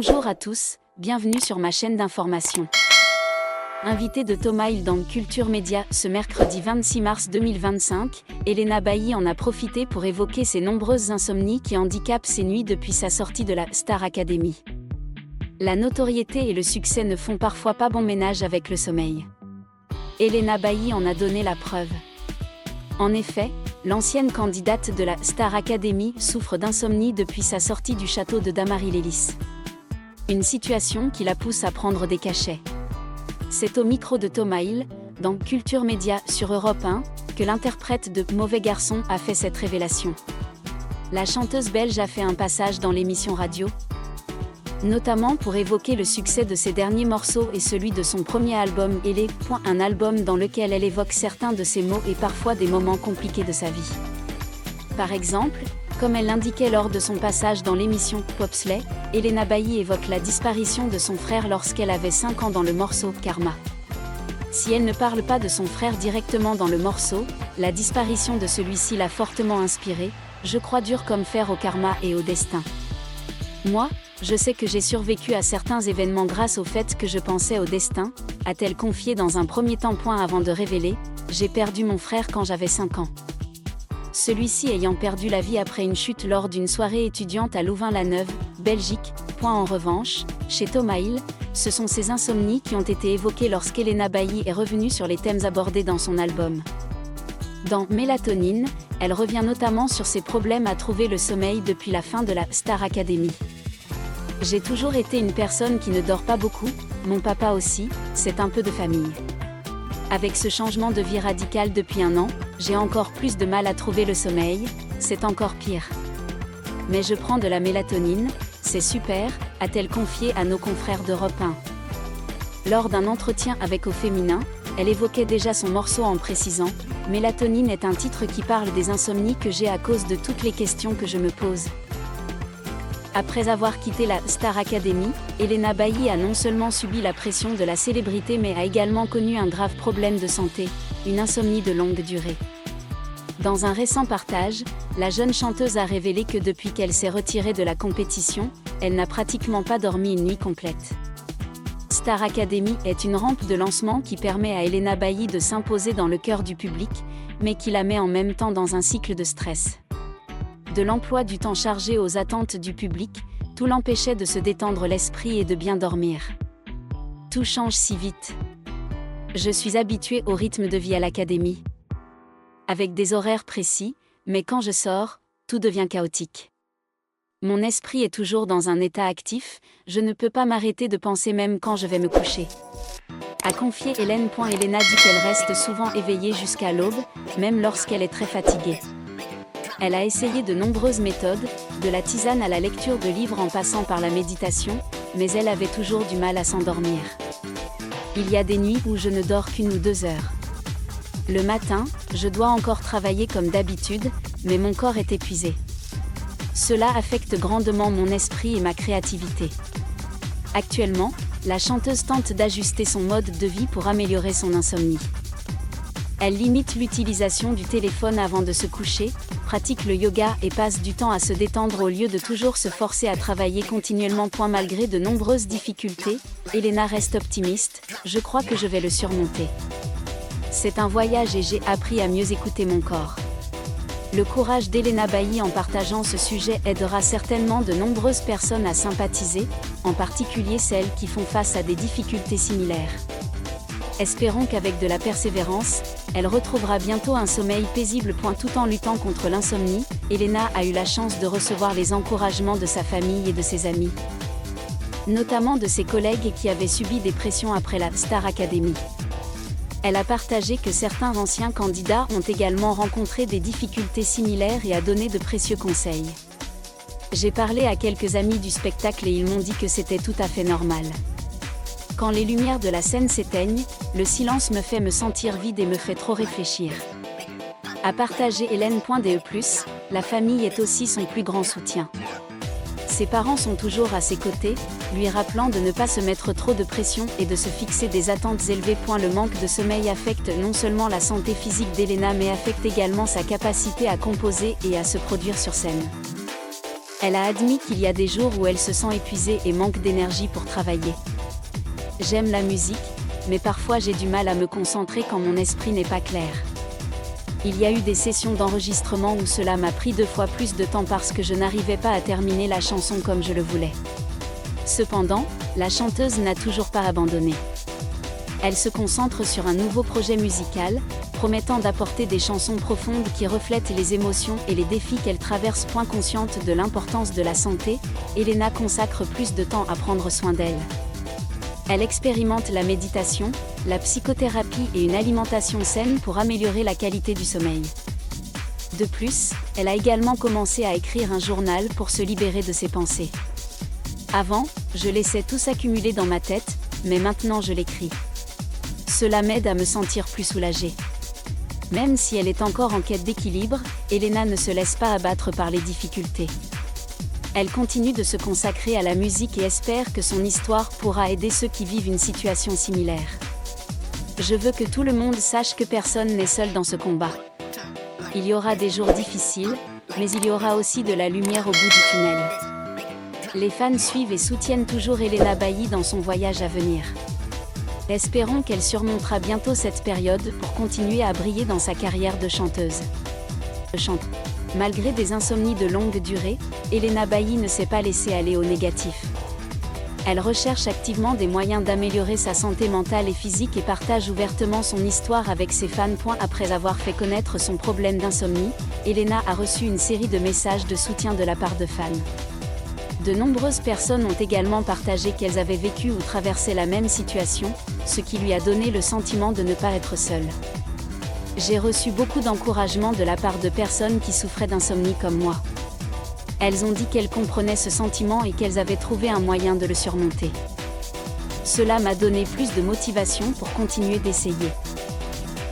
Bonjour à tous, bienvenue sur ma chaîne d'information. Invitée de Thomas Hill dans Culture Média ce mercredi 26 mars 2025, Elena Bailly en a profité pour évoquer ses nombreuses insomnies qui handicapent ses nuits depuis sa sortie de la Star Academy. La notoriété et le succès ne font parfois pas bon ménage avec le sommeil. Elena Bailly en a donné la preuve. En effet, l'ancienne candidate de la Star Academy souffre d'insomnie depuis sa sortie du château de Damary-Lélis. Une situation qui la pousse à prendre des cachets. C'est au micro de Thomas Hill, dans Culture Média sur Europe 1, que l'interprète de Mauvais Garçon a fait cette révélation. La chanteuse belge a fait un passage dans l'émission radio, notamment pour évoquer le succès de ses derniers morceaux et celui de son premier album Elle, un album dans lequel elle évoque certains de ses mots et parfois des moments compliqués de sa vie. Par exemple, comme elle l'indiquait lors de son passage dans l'émission Popsley, Elena Bailly évoque la disparition de son frère lorsqu'elle avait 5 ans dans le morceau Karma. Si elle ne parle pas de son frère directement dans le morceau, la disparition de celui-ci l'a fortement inspirée. Je crois dur comme fer au karma et au destin. Moi, je sais que j'ai survécu à certains événements grâce au fait que je pensais au destin, a-t-elle confié dans un premier temps avant de révéler « J'ai perdu mon frère quand j'avais 5 ans ». Celui-ci ayant perdu la vie après une chute lors d'une soirée étudiante à Louvain-la-Neuve, Belgique. En revanche, chez Thomas Hill, ce sont ces insomnies qui ont été évoquées lorsqu'Elena Bailly est revenue sur les thèmes abordés dans son album. Dans Mélatonine, elle revient notamment sur ses problèmes à trouver le sommeil depuis la fin de la Star Academy. J'ai toujours été une personne qui ne dort pas beaucoup, mon papa aussi, c'est un peu de famille. Avec ce changement de vie radical depuis 1 an, j'ai encore plus de mal à trouver le sommeil, c'est encore pire. Mais je prends de la mélatonine, c'est super, a-t-elle confié à nos confrères d'Europe 1. Lors d'un entretien avec Au Féminin, elle évoquait déjà son morceau en précisant « Mélatonine est un titre qui parle des insomnies que j'ai à cause de toutes les questions que je me pose ». Après avoir quitté la Star Academy, Elena Bailly a non seulement subi la pression de la célébrité mais a également connu un grave problème de santé, une insomnie de longue durée. Dans un récent partage, la jeune chanteuse a révélé que depuis qu'elle s'est retirée de la compétition, elle n'a pratiquement pas dormi une nuit complète. Star Academy est une rampe de lancement qui permet à Elena Bailly de s'imposer dans le cœur du public, mais qui la met en même temps dans un cycle de stress. De l'emploi du temps chargé aux attentes du public, tout l'empêchait de se détendre l'esprit et de bien dormir. Tout change si vite. Je suis habituée au rythme de vie à l'académie. Avec des horaires précis, mais quand je sors, tout devient chaotique. Mon esprit est toujours dans un état actif, je ne peux pas m'arrêter de penser même quand je vais me coucher. A confié Hélène. Elena dit qu'elle reste souvent éveillée jusqu'à l'aube, même lorsqu'elle est très fatiguée. Elle a essayé de nombreuses méthodes, de la tisane à la lecture de livres en passant par la méditation, mais elle avait toujours du mal à s'endormir. Il y a des nuits où je ne dors qu'1 ou 2 heures. Le matin, je dois encore travailler comme d'habitude, mais mon corps est épuisé. Cela affecte grandement mon esprit et ma créativité. Actuellement, la chanteuse tente d'ajuster son mode de vie pour améliorer son insomnie. Elle limite l'utilisation du téléphone avant de se coucher, pratique le yoga et passe du temps à se détendre au lieu de toujours se forcer à travailler continuellement. Malgré de nombreuses difficultés, Elena reste optimiste, je crois que je vais le surmonter. C'est un voyage et j'ai appris à mieux écouter mon corps. Le courage d'Elena Bailly en partageant ce sujet aidera certainement de nombreuses personnes à sympathiser, en particulier celles qui font face à des difficultés similaires. Espérons qu'avec de la persévérance, elle retrouvera bientôt un sommeil paisible. Tout en luttant contre l'insomnie, Elena a eu la chance de recevoir les encouragements de sa famille et de ses amis, notamment de ses collègues qui avaient subi des pressions après la Star Academy. Elle a partagé que certains anciens candidats ont également rencontré des difficultés similaires et a donné de précieux conseils. J'ai parlé à quelques amis du spectacle et ils m'ont dit que c'était tout à fait normal. Quand les lumières de la scène s'éteignent, le silence me fait me sentir vide et me fait trop réfléchir. A partagé Hélène. La famille est aussi son plus grand soutien. Ses parents sont toujours à ses côtés, lui rappelant de ne pas se mettre trop de pression et de se fixer des attentes élevées. Le manque de sommeil affecte non seulement la santé physique d'Elena mais affecte également sa capacité à composer et à se produire sur scène. Elle a admis qu'il y a des jours où elle se sent épuisée et manque d'énergie pour travailler. J'aime la musique, mais parfois j'ai du mal à me concentrer quand mon esprit n'est pas clair. Il y a eu des sessions d'enregistrement où cela m'a pris 2 fois plus de temps parce que je n'arrivais pas à terminer la chanson comme je le voulais. Cependant, la chanteuse n'a toujours pas abandonné. Elle se concentre sur un nouveau projet musical, promettant d'apporter des chansons profondes qui reflètent les émotions et les défis qu'elle traverse. Consciente de l'importance de la santé, Elena consacre plus de temps à prendre soin d'elle. Elle expérimente la méditation, la psychothérapie et une alimentation saine pour améliorer la qualité du sommeil. De plus, elle a également commencé à écrire un journal pour se libérer de ses pensées. Avant, je laissais tout s'accumuler dans ma tête, mais maintenant je l'écris. Cela m'aide à me sentir plus soulagée. Même si elle est encore en quête d'équilibre, Elena ne se laisse pas abattre par les difficultés. Elle continue de se consacrer à la musique et espère que son histoire pourra aider ceux qui vivent une situation similaire. Je veux que tout le monde sache que personne n'est seul dans ce combat. Il y aura des jours difficiles, mais il y aura aussi de la lumière au bout du tunnel. Les fans suivent et soutiennent toujours Elena Bailly dans son voyage à venir. Espérons qu'elle surmontera bientôt cette période pour continuer à briller dans sa carrière de chanteuse. Malgré des insomnies de longue durée, Elena Bailly ne s'est pas laissée aller au négatif. Elle recherche activement des moyens d'améliorer sa santé mentale et physique et partage ouvertement son histoire avec ses fans. Après avoir fait connaître son problème d'insomnie, Elena a reçu une série de messages de soutien de la part de fans. De nombreuses personnes ont également partagé qu'elles avaient vécu ou traversé la même situation, ce qui lui a donné le sentiment de ne pas être seule. J'ai reçu beaucoup d'encouragement de la part de personnes qui souffraient d'insomnie comme moi. Elles ont dit qu'elles comprenaient ce sentiment et qu'elles avaient trouvé un moyen de le surmonter. Cela m'a donné plus de motivation pour continuer d'essayer.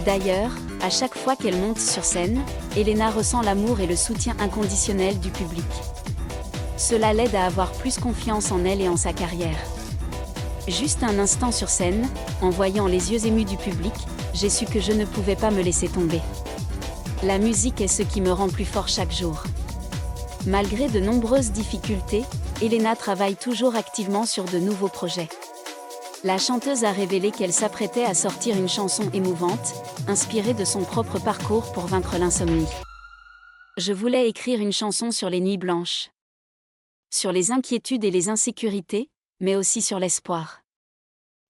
D'ailleurs, à chaque fois qu'elle monte sur scène, Elena ressent l'amour et le soutien inconditionnel du public. Cela l'aide à avoir plus confiance en elle et en sa carrière. Juste un instant sur scène, en voyant les yeux émus du public, j'ai su que je ne pouvais pas me laisser tomber. La musique est ce qui me rend plus fort chaque jour. Malgré de nombreuses difficultés, Elena travaille toujours activement sur de nouveaux projets. La chanteuse a révélé qu'elle s'apprêtait à sortir une chanson émouvante, inspirée de son propre parcours pour vaincre l'insomnie. Je voulais écrire une chanson sur les nuits blanches. Sur les inquiétudes et les insécurités, mais aussi sur l'espoir.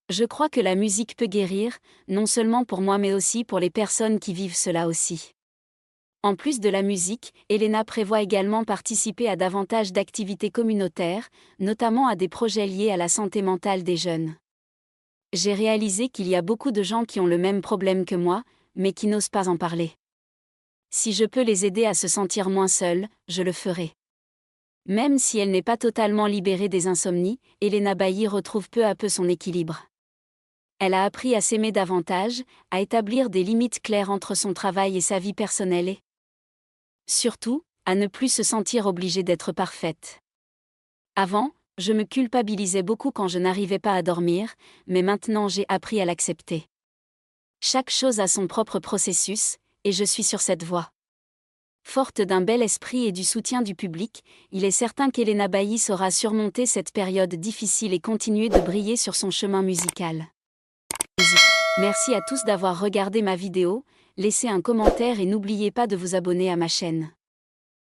Je crois que la musique peut guérir, non seulement pour moi mais aussi pour les personnes qui vivent cela aussi. En plus de la musique, Elena prévoit également participer à davantage d'activités communautaires, notamment à des projets liés à la santé mentale des jeunes. J'ai réalisé qu'il y a beaucoup de gens qui ont le même problème que moi, mais qui n'osent pas en parler. Si je peux les aider à se sentir moins seuls, je le ferai. Même si elle n'est pas totalement libérée des insomnies, Elena Bailly retrouve peu à peu son équilibre. Elle a appris à s'aimer davantage, à établir des limites claires entre son travail et sa vie personnelle et, surtout, à ne plus se sentir obligée d'être parfaite. Avant, je me culpabilisais beaucoup quand je n'arrivais pas à dormir, mais maintenant j'ai appris à l'accepter. Chaque chose a son propre processus, et je suis sur cette voie. Forte d'un bel esprit et du soutien du public, il est certain qu'Elena Bailly saura surmonter cette période difficile et continuer de briller sur son chemin musical. Merci à tous d'avoir regardé ma vidéo, laissez un commentaire et n'oubliez pas de vous abonner à ma chaîne.